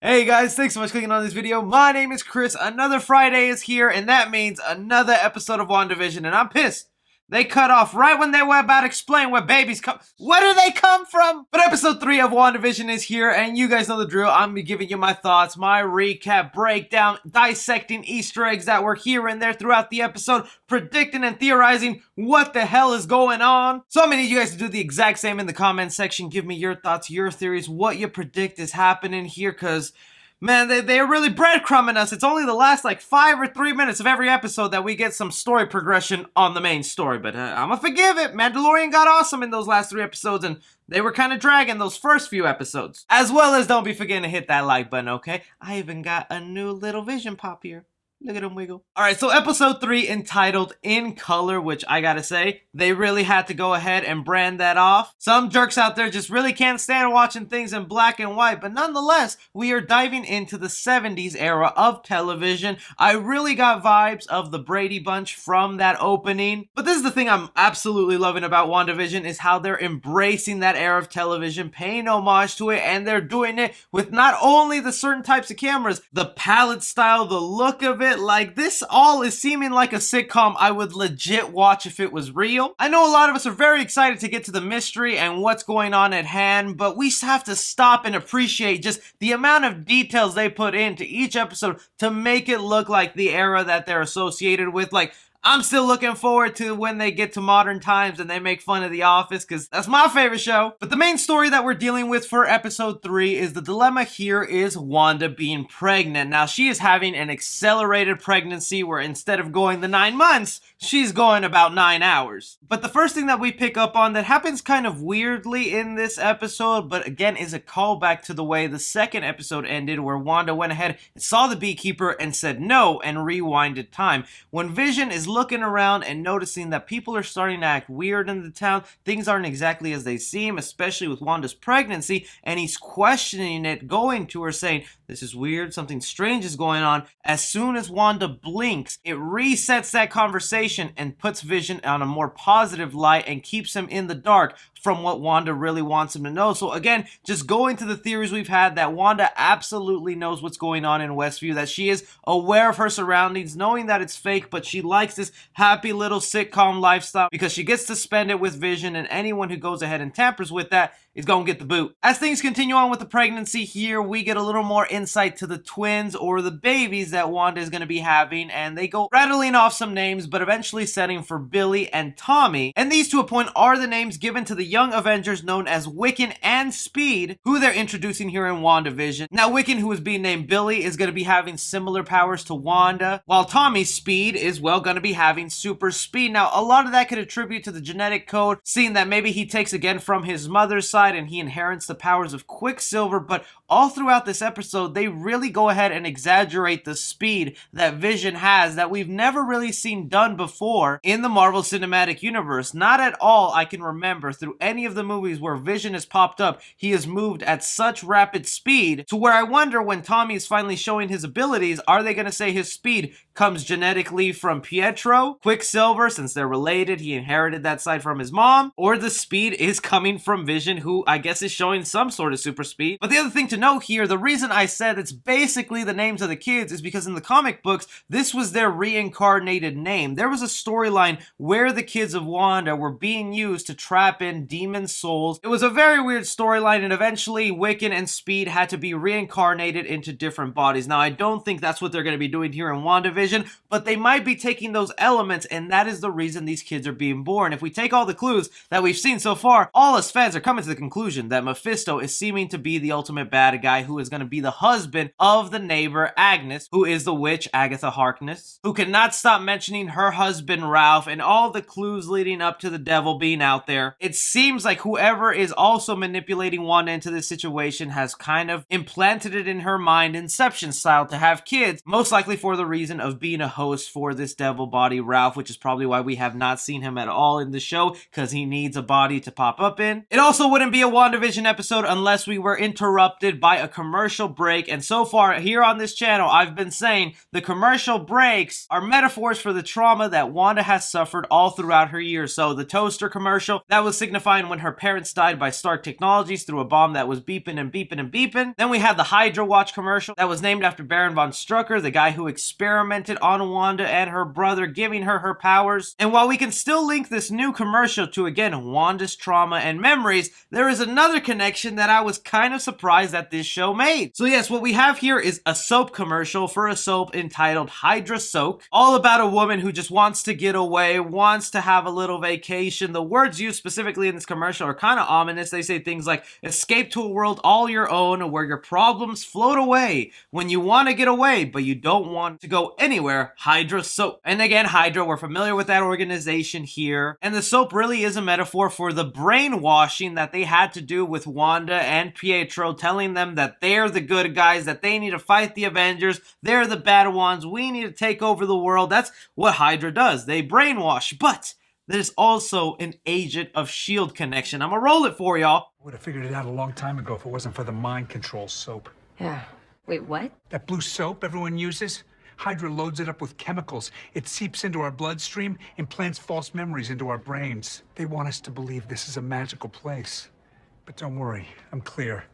Hey guys, thanks so much for clicking on this video. My name is Chris. Another Friday is here, and that means another episode of WandaVision, and I'm pissed. They cut off right when they were about to explain where babies come. Where do they come from? But episode 3 of WandaVision is here, and you guys know the drill. I'm gonna be giving you my thoughts, my recap, breakdown, dissecting Easter eggs that were here and there throughout the episode, predicting and theorizing what the hell is going on. So I'm gonna need you guys to do the exact same in the comment section. Give me your thoughts, your theories, what you predict is happening here, because man, they're really breadcrumbing us. It's only the last like 5 or 3 minutes of every episode that we get some story progression on the main story. But I'ma forgive it. Mandalorian got awesome in those last 3 episodes, and they were kind of dragging those first few episodes. As well as don't be forgetting to hit that like button, okay? I even got a new little vision pop here. Look at him wiggle. Alright, so episode 3 entitled In Color, which I gotta say, they really had to go ahead and brand that off. Some jerks out there just really can't stand watching things in black and white, but nonetheless, we are diving into the 70s era of television. I really got vibes of the Brady Bunch from that opening. But this is the thing I'm absolutely loving about WandaVision, is how they're embracing that era of television, paying homage to it, and they're doing it with not only the certain types of cameras, the palette style, the look of it. Like, this all is seeming like a sitcom I would legit watch if it was real. I know a lot of us are very excited to get to the mystery and what's going on at hand, but we have to stop and appreciate just the amount of details they put into each episode to make it look like the era that they're associated with. Like, I'm still looking forward to when they get to modern times and they make fun of The Office, because that's my favorite show. But the main story that we're dealing with for episode 3 is the dilemma here is Wanda being pregnant. Now, she is having an accelerated pregnancy where instead of going the 9 months, she's going about 9 hours. But the first thing that we pick up on that happens kind of weirdly in this episode, but again is a callback to the way the second episode ended, where Wanda went ahead and saw the beekeeper and said no and rewinded time. When Vision is looking around and noticing that people are starting to act weird in the town, things aren't exactly as they seem, especially with Wanda's pregnancy, and he's questioning it, going to her saying, this is weird, something strange is going on. As soon as Wanda blinks, it resets that conversation and puts Vision on a more positive light and keeps him in the dark from what Wanda really wants him to know. So again, just going to the theories we've had, that Wanda absolutely knows what's going on in Westview, that she is aware of her surroundings, knowing that it's fake, but she likes this happy little sitcom lifestyle because she gets to spend it with Vision, and anyone who goes ahead and tampers with that is going to get the boot. As things continue on with the pregnancy here, we get a little more insight to the twins, or the babies that Wanda is going to be having, and they go rattling off some names, but eventually setting for Billy and Tommy. And these, to a point, are the names given to the young Avengers known as Wiccan and Speed, who they're introducing here in WandaVision. Now, Wiccan, who is being named Billy, is going to be having similar powers to Wanda, while Tommy's Speed is, well, going to be having super speed. Now, a lot of that could attribute to the genetic code, seeing that maybe he takes again from his mother's side and he inherits the powers of Quicksilver, but all throughout this episode, they really go ahead and exaggerate the speed that Vision has that we've never really seen done before in the Marvel Cinematic Universe. Not at all I can remember through any of the movies where Vision has popped up, he has moved at such rapid speed, to where I wonder when Tommy is finally showing his abilities, are they going to say his speed comes genetically from Pietro, Quicksilver, since they're related, he inherited that side from his mom, or the speed is coming from Vision, who I guess is showing some sort of super speed. But the other thing to note here, the reason I said it's basically the names of the kids is because in the comic books, this was their reincarnated name. There was a storyline where the kids of Wanda were being used to trap in demon souls. It was a very weird storyline, and eventually Wiccan and Speed had to be reincarnated into different bodies. Now, I don't think that's what they're going to be doing here in WandaVision, but they might be taking those elements, and that is the reason these kids are being born. If we take all the clues that we've seen so far, all us fans are coming to the conclusion that Mephisto is seeming to be the ultimate bad guy, who is going to be the husband of the neighbor Agnes, who is the witch Agatha Harkness, who cannot stop mentioning her husband Ralph, and all the clues leading up to the devil being out there. It seems like whoever is also manipulating Wanda into this situation has kind of implanted it in her mind, Inception style, to have kids, most likely for the reason of of being a host for this devil body Ralph, which is probably why we have not seen him at all in the show, because he needs a body to pop up in. It also wouldn't be a WandaVision episode unless we were interrupted by a commercial break, and so far here on this channel I've been saying the commercial breaks are metaphors for the trauma that Wanda has suffered all throughout her years. So the toaster commercial, that was signifying when her parents died by Stark Technologies through a bomb that was beeping and beeping and beeping. Then we had the Hydra Watch commercial that was named after Baron von Strucker, the guy who experimented on Wanda and her brother, giving her her powers. And while we can still link this new commercial to, again, Wanda's trauma and memories, there is another connection that I was kind of surprised that this show made. So yes, what we have here is a soap commercial for a soap entitled Hydra Soap, all about a woman who just wants to get away, wants to have a little vacation. The words used specifically in this commercial are kind of ominous. They say things like, escape to a world all your own where your problems float away. When you want to get away, but you don't want to go anywhere, Hydra Soap. And again, Hydra, we're familiar with that organization here. And the soap really is a metaphor for the brainwashing that they had to do with Wanda and Pietro, telling them that they're the good guys, that they need to fight the Avengers, they're the bad ones, we need to take over the world. That's what Hydra does. They brainwash, but there's also an Agent of S.H.I.E.L.D. connection. I'm gonna roll it for y'all. Would have figured it out a long time ago if it wasn't for the mind control soap. Yeah. Wait, what? That blue soap everyone uses? Hydra loads it up with chemicals. It seeps into our bloodstream, implants false memories into our brains. They want us to believe this is a magical place. But don't worry, I'm clear.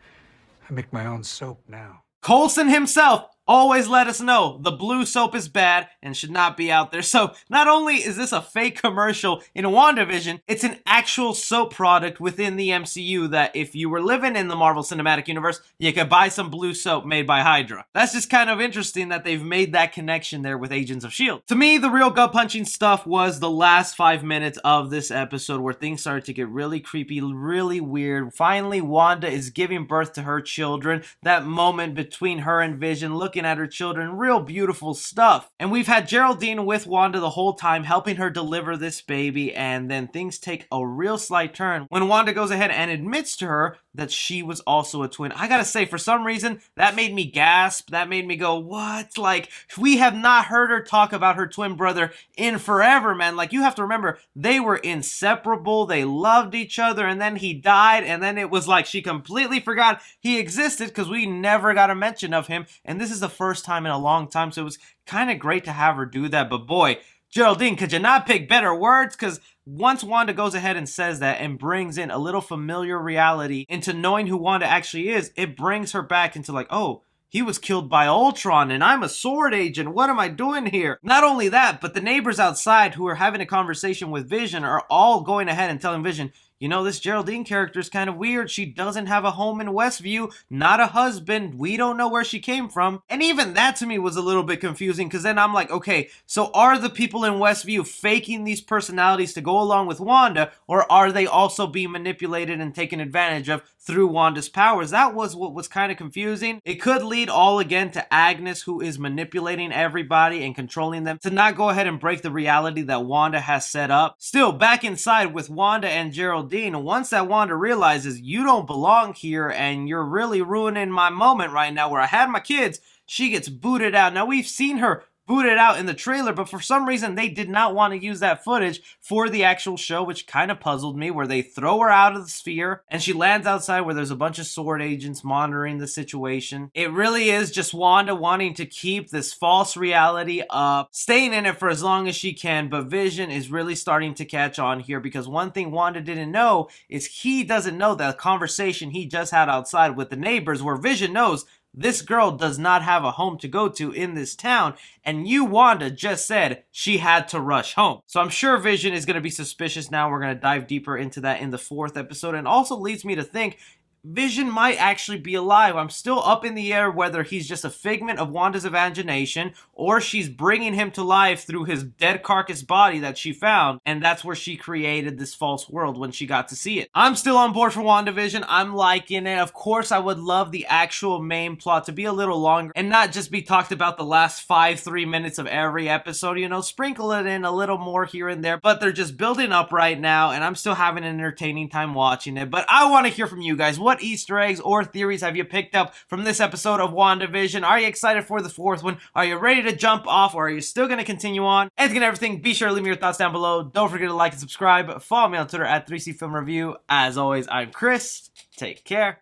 I make my own soap now. Coulson himself always let us know the blue soap is bad and should not be out there. So not only is this a fake commercial in WandaVision, it's an actual soap product within the MCU that if you were living in the Marvel Cinematic Universe, you could buy some blue soap made by Hydra. That's just kind of interesting that they've made that connection there with Agents of S.H.I.E.L.D. To me, the real gut-punching stuff was the last 5 minutes of this episode where things started to get really creepy, really weird. Finally, Wanda is giving birth to her children. That moment between her and Vision, looking at her children, real beautiful stuff. And we've had Geraldine with Wanda the whole time, helping her deliver this baby, and then things take a real slight turn when Wanda goes ahead and admits to her that she was also a twin. I gotta say, for some reason, that made me gasp. That made me go, what? Like, we have not heard her talk about her twin brother in forever, man. Like, you have to remember, they were inseparable. They loved each other, and then he died, and then it was like she completely forgot he existed because we never got a mention of him, and this is the first time in a long time, so it was kind of great to have her do that. But boy, Geraldine, could you not pick better words? Because once Wanda goes ahead and says that and brings in a little familiar reality into knowing who Wanda actually is, it brings her back into like, oh, he was killed by Ultron and I'm a sword agent. What am I doing here? Not only that, but the neighbors outside who are having a conversation with Vision are all going ahead and telling Vision, you know, this Geraldine character is kind of weird. She doesn't have a home in Westview, not a husband. We don't know where she came from. And even that to me was a little bit confusing because then I'm like, okay, so are the people in Westview faking these personalities to go along with Wanda, or are they also being manipulated and taken advantage of through Wanda's powers? That was what was kind of confusing. It could lead all again to Agnes, who is manipulating everybody and controlling them to not go ahead and break the reality that Wanda has set up. Still, back inside with Wanda and Geraldine, once that Wanda realizes you don't belong here and you're really ruining my moment right now where I had my kids, she gets booted out. Now, we've seen her booted out in the trailer, but for some reason they did not want to use that footage for the actual show, which kind of puzzled me, where they throw her out of the sphere and she lands outside where there's a bunch of sword agents monitoring the situation. It really is just Wanda wanting to keep this false reality up, staying in it for as long as she can, but Vision is really starting to catch on here because one thing Wanda didn't know is he doesn't know that conversation he just had outside with the neighbors, where Vision knows this girl does not have a home to go to in this town, and you, Wanda, just said she had to rush home. So I'm sure Vision is going to be suspicious now. We're going to dive deeper into that in the 4th episode, and also leads me to think Vision might actually be alive. I'm still up in the air whether he's just a figment of Wanda's imagination or she's bringing him to life through his dead carcass body that she found, and that's where she created this false world when she got to see it. I'm still on board for WandaVision. I'm liking it. Of course, I would love the actual main plot to be a little longer and not just be talked about the last 3 minutes of every episode. You know, sprinkle it in a little more here and there, but they're just building up right now, and I'm still having an entertaining time watching it. But I want to hear from you guys. What what Easter eggs or theories have you picked up from this episode of WandaVision? Are you excited for the fourth one? Are you ready to jump off, or are you still going to continue on? Anything and everything, be sure to leave me your thoughts down below. Don't forget to like and subscribe. Follow me on Twitter at 3CFilmReview. As always, I'm Chris. Take care.